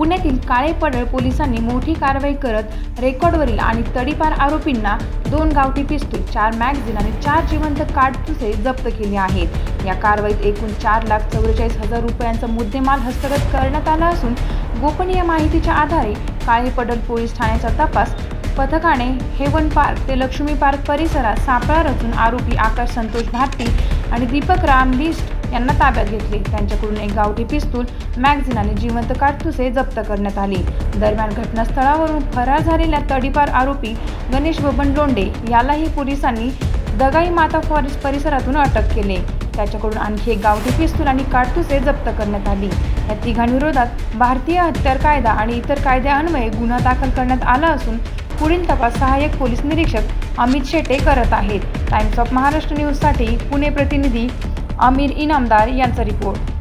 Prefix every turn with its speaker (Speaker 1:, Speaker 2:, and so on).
Speaker 1: पुण्यातील काळे पडळ पोलिसांनी मोठी कारवाई करत रेकॉर्डवरील आणि तडीपार आरोपींना 2 गावठी पिस्तूल, 4 मॅगझिन आणि 4 जिवंत काडतुसे जप्त केले आहेत। या कारवाईत एकूण 4,44,000 रुपयांचा मुद्देमाल हस्तगत करण्यात आला असून गोपनीय माहितीच्या आधारे काळे पडळ पोलीस ठाण्याच्या तपास पथकाने हेवन पार्क ते लक्ष्मी पार्क परिसरात सापळा रचून आरोपी आकाश संतोष भारती आणि दीपक राम लिस्ट यांना ताब्यात घेतले। त्यांच्याकडून 1 गावठी पिस्तूल, मॅगझिन आणि जिवंत काडतुसे जप्त करण्यात आले। दरम्यान घटनास्थळावरून फरार झालेल्या तडीपार आरोपी गणेश बबन लोंढे यालाही पोलिसांनी दगाई माता फॉरेस्ट परिसरातून अटक केले। त्याच्याकडून आणखी 1 गावठी पिस्तूल आणि काडतुसे जप्त करण्यात आली। या तिघांविरोधात भारतीय हत्यार कायदा आणि इतर कायद्यान्वये गुन्हा दाखल करण्यात आला असून पुढील तपास सहाय्यक पोलीस निरीक्षक अमित शेटे करत आहेत। टाइम्स ऑफ महाराष्ट्र न्यूजसाठी पुणे प्रतिनिधी आमिर इनामदार यांचा रिपोर्ट।